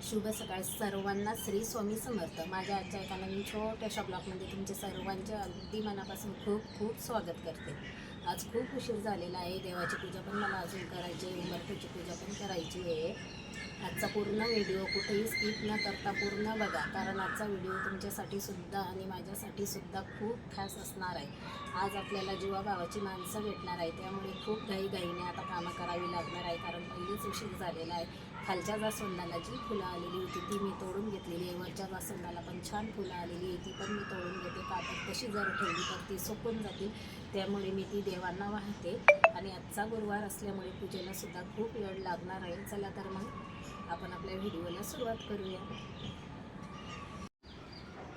शुभ सकाळ सर्वांना. श्री स्वामी समर्थ. माझ्या आजच्या एका नवीन छोट्याशा ब्लॉगमध्ये तुमचे सर्वांचे अगदी मनापासून खूप खूप स्वागत करते. आज खूप उशीर झालेला आहे. देवाची पूजा पण मला अजून करायची आहे, उंबरठ्याची पूजा पण करायची आहे. आजचा पूर्ण व्हिडिओ कुठेही स्किप न करता पूर्ण बघा, कारण आजचा व्हिडिओ तुमच्यासाठी सुद्धा आणि माझ्यासाठी सुद्धा खूप खास असणार आहे. आज आपल्याला जीवाभावाची माणसं भेटणार आहे, त्यामुळे खूप घाईघाईने आता कामं करावी लागणार आहे, कारण पहिलेच उशीर झालेला आहे. खालच्या जास्वंदाला जी फुलं आलेली होती ती मी तोडून घेतलेली आहे. वरच्या जास्वंदाला पण छान फुलं आलेली आहे, ती पण मी तोडून घेते. कापड कशी जर ठेवली तर ती सुकून जातील, त्यामुळे मी ती देवांना वाहते. आणि आजचा गुरुवार असल्यामुळे पूजेला सुद्धा खूप वेळ लागणार आहे. चला तर मग आपण आपल्या व्हिडिओला सुरुवात करूया.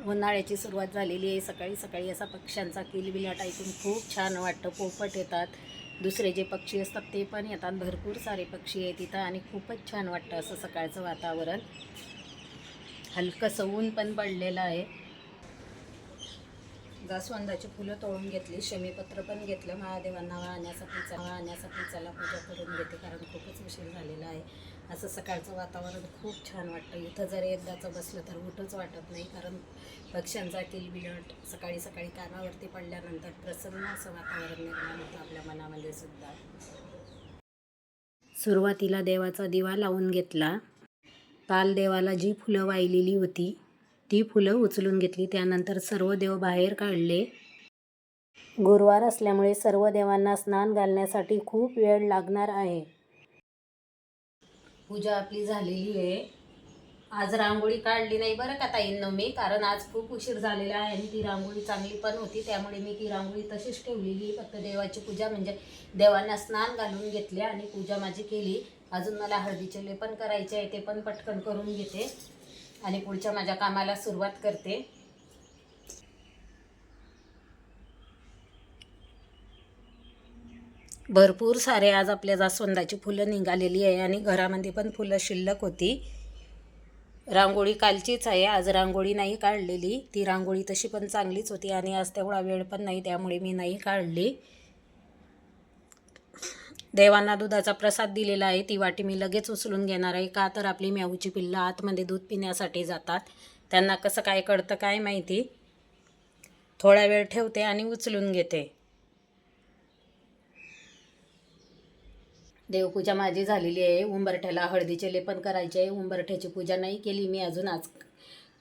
उन्हाळ्याची सुरुवात झालेली आहे. सकाळी सकाळी असा पक्ष्यांचा किलबिलाट ऐकून खूप छान वाटतं. पोपट येतात, दुसरे जे पक्षी असतात ते पण येतात. भरपूर सारे पक्षी आहेत तिथं आणि खूपच छान वाटतं असं सकाळचं वातावरण. हलकंसं ऊन पण पडलेलं आहे. जास्वंदाची फुलं तोडून घेतली, शमीपत्र पण घेतलं. महादेवांना वाहण्यासाठी चला पूजा करून घेते, कारण खूपच उशीर झालेला आहे. असं सकाळचं वातावरण खूप छान वाटतं. इथं जर एकदाचं बसलं तर उठूच वाटत नाही, कारण पक्ष्यांचा किलबिलाट सकाळी सकाळी कानावरती पडल्यानंतर प्रसन्न असं वातावरण निर्माण होतं आपल्या मनामध्ये सुद्धा. सुरुवातीला देवाचा दिवा लावून घेतला. काल देवाला जी फुलं वाहिलेली होती ती फुलं उचलून घेतली. त्यानंतर सर्व देव बाहेर काढले. गुरुवार असल्यामुळे सर्व देवांना स्नान घालण्यासाठी खूप वेळ लागणार आहे. पूजा आपली झालेली आहे. आज रांगोळी काढली नाही बरं का ताईंनो मी, कारण आज खूप उशीर झालेला आहे आणि ती रांगोळी चांगली पण होती, त्यामुळे मी ती रांगोळी तशीच ठेवलेली. फक्त देवाची पूजा म्हणजे देवांना स्नान घालून घेतले आणि पूजा माझी केली. अजून मला हळदीचे लेपन करायचे आहे, ते पण पटकन करून घेते आणि पुढच्या माझ्या कामाला सुरुवात करते. भरपूर सारे आज आपल्या जास्वंदाची फुलं निघालेली आहे आणि घरामध्ये पण फुलं शिल्लक होती. रांगोळी कालचीच आहे, आज रांगोळी नाही काढलेली. ती रांगोळी तशी पण चांगलीच होती आणि आज तेवढा वेळ पण नाही, त्यामुळे मी नाही काढली. देवांना दुधाचा प्रसाद दिलेला आहे, ती वाटी मी लगेच उचलून घेणार आहे. का तर आपली म्याऊची पिल्लं आतमध्ये दूध पिण्यासाठी जातात, त्यांना कसं काय कळतं काय माहिती. थोडा वेळ ठेवते आणि उचलून घेते. देवपूजा माझी झालेली आहे. उंबरठ्याला हळदीचे लेपन करायचे आहे. उंबरठ्याची पूजा नाही केली मी अजून, आज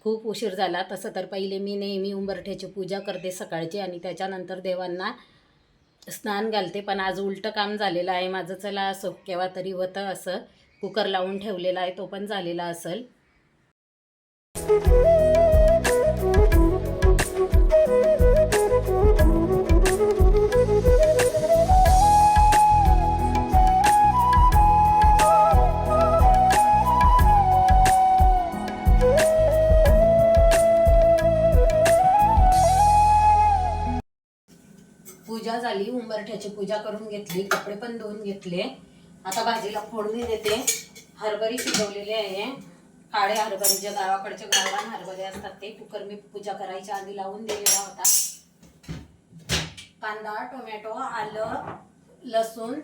खूप उशीर झाला. तसं तर पहिले मी नेहमी उंबरठ्याची पूजा करते सकाळची आणि त्याच्यानंतर देवांना स्नान घालते, पण आज उलटं काम झालेलं आहे माझं. चला असं केव्हा तरी होतं असं. कुकर लावून ठेवलेला आहे, तो पण झालेला असेल. पूजा झाली, उंबरठ्याची पूजा करून घेतली, कपडे पण धुवून घेतले. आता भाजीला फोडणी देते. हरभरी शिजवलेले आहे, काळे हरभरे, जे गावाकडचे गावरान हरभरे असतात ते. कुकर मी पूजा करायच्या आधी लावून दिलेला होता. कांदा, टोमॅटो, आलं, लसूण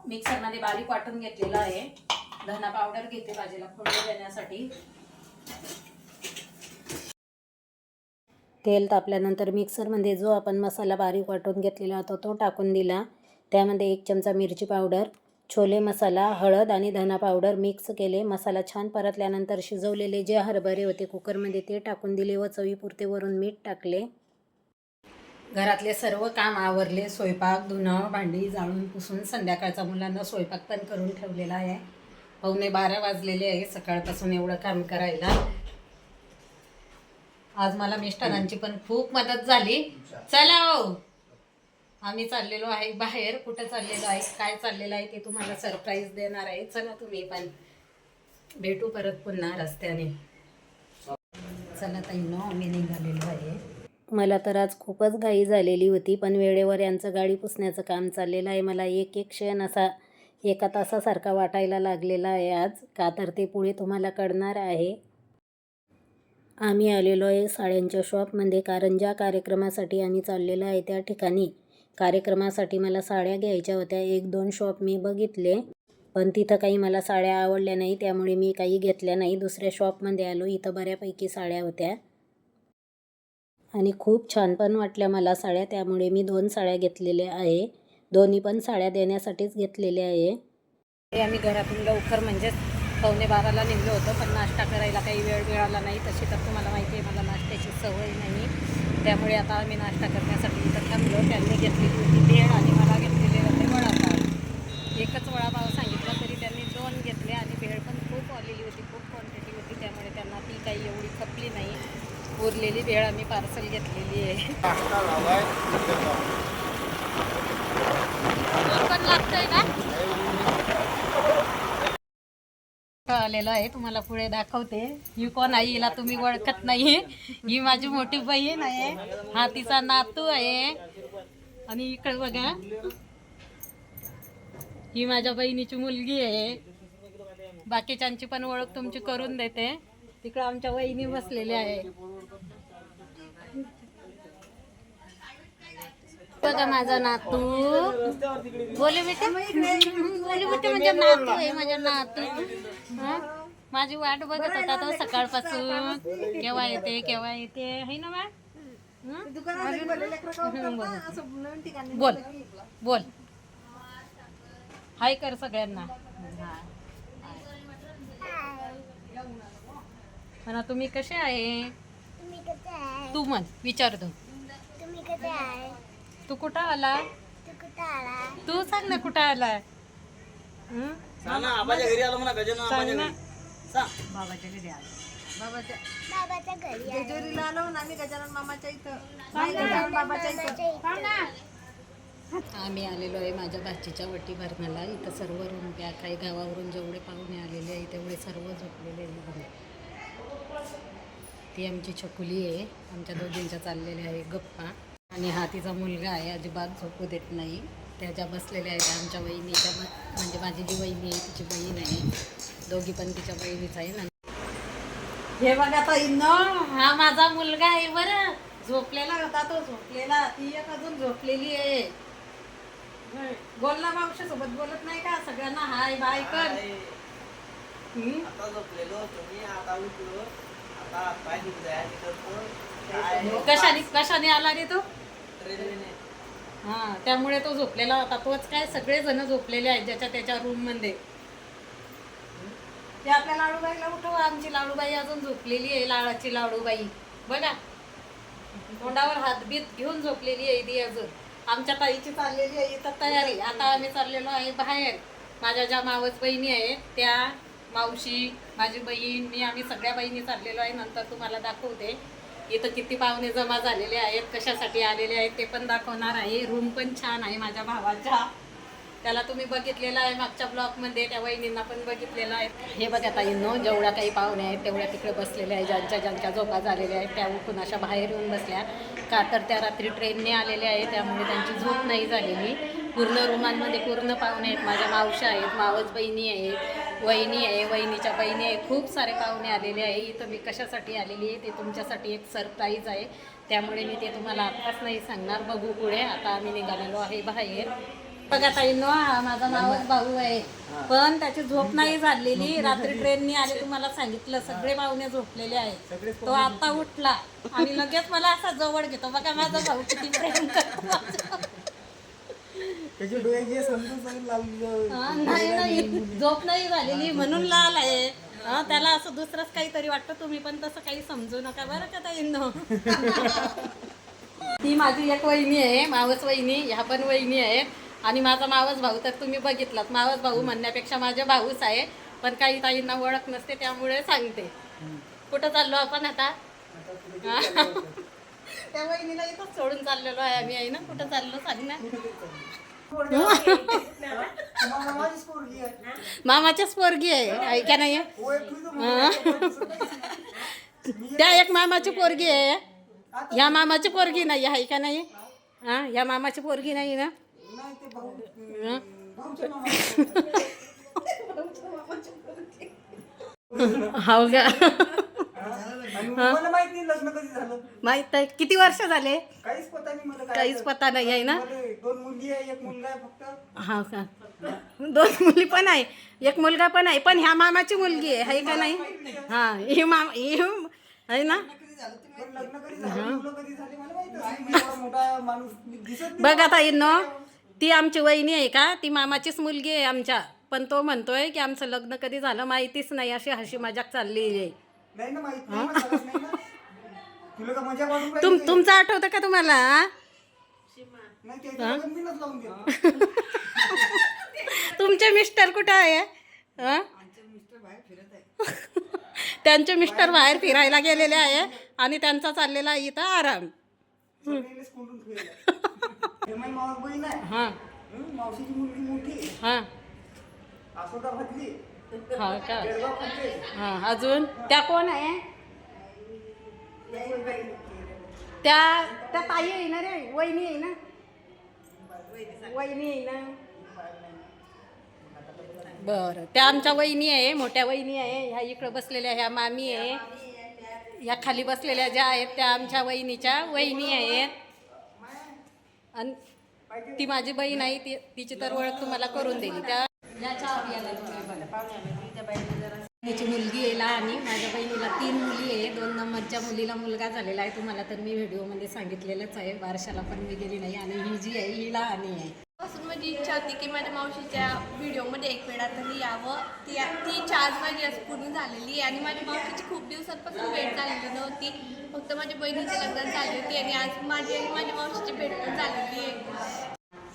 मिक्सरमध्ये बारीक वाटून घेतलेला आहे. धना पावडर घेते भाजीला फोडणी देण्यासाठी. तेल तापल्यानंतर मिक्सरमध्ये जो आपण मसाला बारीक वाटून घेतलेला होता तो टाकून दिला. त्यामध्ये 1 चमचा मिरची पावडर, छोले मसाला, हळद आणि धना पावडर मिक्स केले. मसाला छान परतल्यानंतर शिजवलेले जे हरभरे होते कुकरमध्ये ते टाकून दिले व चवीपुरते वरून मीठ टाकले. घरातले सर्व काम आवरले. स्वयंपाक, धुणं, भांडी जाळून पुसून संध्याकाळचा मुलांना स्वयंपाक पण करून ठेवलेला आहे. 11:15 वाजलेले आहे सकाळपासून एवढं काम करायला. आज मला मिस्टरांची पण खूप मदत झाली. चला हो, आम्ही चाललेलो आहे बाहेर. कुठं चाललेलो आहे, काय चाललेलं आहे ते तुम्हाला सरप्राईज देणार आहे. चला तुम्ही पण भेटू परत पुन्हा रस्त्याने. चला ताईंनो, आम्ही निघालेलो आहे. मला तर आज खूपच घाई झालेली होती, पण वेळेवर यांचं गाडी पुसण्याचं काम चाललेलं आहे. मला एक एक क्षण असा एका तासासारखा वाटायला लागलेला आहे आज, का तर ते पुढे तुम्हाला कळणार आहे. आम्ही आलेलो आहे साड्यांच्या शॉपमध्ये, कारण ज्या कार्यक्रमासाठी आम्ही चाललेलो आहे त्या ठिकाणी कार्यक्रमासाठी मला साड्या घ्यायच्या होत्या. 1-2 शॉप मी बघितले. पण तिथं काही मला साड्या आवडल्या नाही, त्यामुळे मी काही घेतल्या नाही. दुसऱ्या शॉपमध्ये आलो. इथं बऱ्यापैकी साड्या होत्या आणि खूप छान पण वाटल्या मला साड्या, त्यामुळे मी 2 साड्या घेतलेल्या आहे. दोन्ही पण साड्या देण्यासाठीच घेतलेल्या आहे. आम्ही घरातून लवकर म्हणजेच 11:45ला निघलो होतो, पण नाश्ता करायला काही वेळ मिळाला नाही. तशी तर तुम्हाला माहिती आहे मला नाश्त्याची सवय नाही, त्यामुळे आता आम्ही नाश्ता करण्यासाठी इथं थांबलो. त्यांनी घेतलेली होती भेळ आणि मला घेतलेले होते वडापाव. एकच वडापाव सांगितला तरी त्यांनी 2 घेतले आणि भेळ पण खूप आलेली होती, खूप क्वांटिटी होती, त्यामुळे त्यांना ती काही एवढी खपली नाही. उरलेली भेळ आम्ही पार्सल घेतलेली आहे. पण लागतंय ना आलेलो आहे, तुम्हाला पुढे दाखवते. ही कोण आहे हिला तुम्ही ओळखत नाही. ही माझी मोठी बहीण आहे, हा तिचा नातू आहे आणि इकडे बघा ही माझ्या बहिणीची मुलगी आहे. बाकीच्यांची पण ओळख तुमची करून देते. तिकडे आमच्या वहिनी बसलेल्या आहे. बघा माझा नातू. बोले बेटे, बोले बेटे, माझा नातू आहे, माझा नातू. माझी वाट बघत होता तो सकाळपासून, केव्हा येते केव्हा येते, है ना बा. बोल बोल, हाय कर सगळ्यांना. म्हणा तुम्ही कसे आहे, तू म्हण, विचारतो. तू कुठं आला, तू सांग ना कुठं आला. बाबाच्या घरी आलो म्हणा. बाबाच्या घरी आलो, बाबाच्या घरी जेजुरीला आलो ना आम्ही, गजानन मामाच्या इथं. आम्ही आलेलो आहे माझ्या भाचीच्या वटी भरण्याला. इथं सर्व रूम त्या काही गावावरून जेवढे पाहुणे आलेले आहे तेवढे सर्व झोपलेले आहे. ती आमची छकुली आहे, आमच्या दोघींच्या चाललेल्या आहे गप्पा. आणि हा तिचा मुलगा आहे, अजिबात झोपू देत नाही. त्या ज्या बसलेल्या आहेत आमच्या बहिणीच्या, म्हणजे माझी जी बहिणी आहे तिची बहीण आहे, दोघी पण तिच्या बहिणीच आहे. हे बघा ताई, हा माझा मुलगा आहे बरं. झोपलेला होता तो, झोपलेला. ती एक अजून झोपलेली आहे. बोल ना मावशी सोबत, बोलत नाही का? सगळ्यांना हाय बाय कर. आता झोपलेलो तुम्ही, आता उठलो, आता पाय दुखत. कशाने आला रे तो? हा, त्यामुळे तो झोपलेला होता. तोच काय, सगळे जण झोपलेले आहेत ज्याच्या त्याच्या रूम मध्ये. ते आपल्या लाडूबाईला उठव. आमची लाडूबाई अजून झोपलेली आहे, लाडाची लाडूबाई बघा, तोंडावर हातबीत घेऊन झोपलेली आहे ती अजून. आमच्या ताईची चाललेली आहे इथं तयारी. आता आम्ही चाललेलो आहे बाहेर. माझ्या ज्या मावस बहिणी आहेत त्या, मावशी, माझी बहीण, मी, आम्ही सगळ्या बहिणी चाललेलो आहे. नंतर तुम्हाला दाखवते इथं किती पाहुणे जमा झालेले आहेत, कशासाठी आलेले आहेत ते पण दाखवणार आहे. रूम पण छान आहे माझ्या भावाच्या, त्याला तुम्ही बघितलेला आहे मागच्या ब्लॉगमध्ये, त्या वहिनींना पण बघितलेलं आहे. हे बघा ताईंनो, जेवढ्या काही पाहुणे आहेत तेवढ्या तिकडे बसलेल्या आहेत. ज्यांच्या ज्यांच्या झोपा झालेल्या आहेत त्या उठून अशा बाहेर येऊन बसल्या. का तर त्या रात्री ट्रेनने आलेल्या आहेत, त्यामुळे त्यांची झोप नाही झालेली. पूर्ण रूमांमध्ये पूर्ण पाहुणे आहेत. माझ्या मावशा आहेत, मावस बहिणी आहेत, वहिनी आहे, वहिनीच्या बहिणी आहे, खूप सारे पाहुणे आलेले आहे. इथं मी कशासाठी आलेली आहे ते तुमच्यासाठी एक सरप्राईज आहे, त्यामुळे मी ते तुम्हाला आत्ताच नाही सांगणार. बघू पुढे. आता आम्ही निघालेलो आहे बाहेर. बघा ताईंनो, हा माझा मावस भाऊ आहे, पण त्याची झोप नाही झालेली. रात्री ट्रेननी आले, तुम्हाला सांगितलं, सगळे पाहुणे झोपलेले आहेत. तो आता उठला आणि लगेच मला असा जवळ घेतो. बघा माझा भाऊ किती प्रेम करतो. नाही, झोप नाही झालेली म्हणून लाल आहे. त्याला असं दुसरंच काहीतरी वाटतं. तुम्ही पण तसं काही समजू नका बरं का ताईंनो. ती माझी एक वहिनी आहे, मावस वहिनी. ह्या पण वहिनी आहेत. आणि माझा मावस भाऊ तर तुम्ही बघितलात. मावस भाऊ म्हणण्यापेक्षा माझे भाऊच आहे, पण काही ताईंना ओळख नसते त्यामुळे सांगते. कुठं चाललो आपण आता? त्या वहिनीला इथंच सोडून चाललेलो आहे आम्ही, आहे ना. कुठं चाललो सांग ना. मामाच्याच पोरगी आहे का नाही? त्या एक मामाची पोरगी आहे, ह्या मामाची पोरगी नाही आहे का नाही? हा, ह्या मामाची पोरगी नाही ना. हो का? मला माहित नाही लग्न कधी झालं. माहित आहे किती वर्ष झाले? काहीच पता नाही मला. काहीच पता नाही आहे ना. मला 2 मुली आहे, 1 मुलगा आहे फक्त. हा का, 2 मुली पण आहे, 1 मुलगा पण आहे, पण ह्या मामाची मुलगी आहे का नाही? हा, ही आहे ना. पण लग्न कधी झालं, मुलं कधी झाली मला माहितच नाही. मी एवढा मोठा माणूस दिसत नाही. बघा ताईंनो, ती आमची वहिनी आहे का, ती मामाचीच मुलगी आहे आमच्या, पण तो म्हणतोय की आमचं लग्न कधी झालं माहितीच नाही, अशी हशी मजाक चालली आहे. नाही ना, माहित नाही ना, झालंच नाही ना. तुला का मजा वाढून राहिली? तुमचं आठवतं का तुम्हाला? नाही, त्याच्या लग्न मीनच लावून दिलं. तुमचे मिस्टर कुठे आहे? त्यांचे मिस्टर बाहेर फिरायला गेलेले आहे आणि त्यांचा चाललेला आहे इथं आराम. सगळ्यांनीच कोंडून ठेवलं. हे माझी मावस बहीण आहे. हा मावशीची मुलगी मोठी आहे. हा आसोदा भाजली. हा का. बेळगाव खाते. हा, अजून त्या कोण आहे? त्या ताई आहे ना रे, वहिनी आहे ना, वहिनी आहे ना. बरं, त्या आमच्या वहिनी आहे, मोठ्या वहिनी आहे. ह्या इकडे बसलेल्या ह्या मामी आहे. या खाली बसलेल्या ज्या आहेत त्या आमच्या वहिनीच्या वहिनी आहेत. आणि ती माझी बहीण आहे, तिची तर ओळख तुम्हाला करून दिली. त्या त्याची मुलगी आहे लहानी. माझ्या बहिणीला 3 मुली आहे. 2 नंबरच्या मुलीला मुलगा झालेला आहे, तुम्हाला तर मी व्हिडिओमध्ये सांगितलेलंच आहे. बारशाला पण मी गेली नाही. आणि ही जी आहे ही लहानी आहे. पासून माझी इच्छा होती की माझ्या मावशीच्या व्हिडिओमध्ये एक वेळा तरी यावं. ती आज माझी आज पूर्ण झालेली आहे आणि माझ्या मावशीची खूप दिवसांपासून भेट झालेली नव्हती. फक्त माझ्या बहिणीची लग्न झाली होती आणि आज माझी आणि माझ्या मावशीची भेट पण झालेली आहे.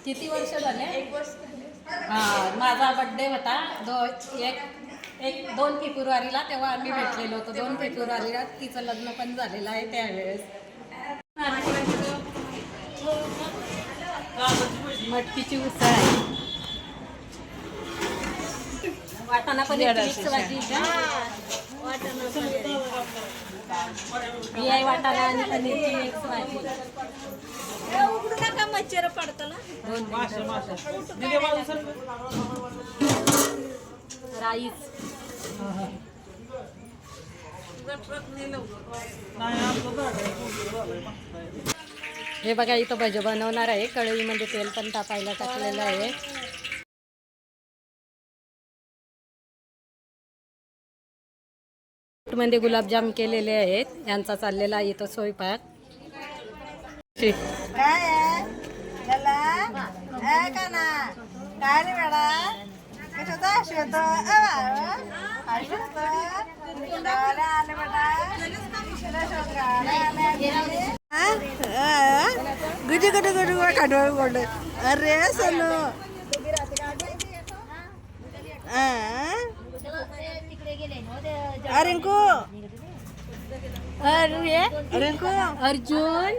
किती वर्ष झाले? 1 वर्ष झाले. हां, माझा बड्डे होता 2 फेब्रुवारीला, तेव्हा आम्ही भेटलेलो होतो. 2 फेब्रुवारीला तिचं लग्न पण झालेलं आहे त्यावेळेस. मटकीची उसळ आहे. वाटाणा पण मिक्स भाजी ही आहे, वाटाणा आणि पनीरची मिक्स भाजी. उघडू नका, मच्छर पडतं ना. राईस. हे बघा, इथं भजी बनवणार आहे. कढईमध्ये तेल पण तापायला टाकलेलं आहे. मध्ये गुलाबजाम केलेले आहेत. यांचा चाललेला आहे इथं स्वयंपाक. गुडी गुडी गुडी काढवा बोल. अरे सोनू रिंकू, रिंकू, अर्जुन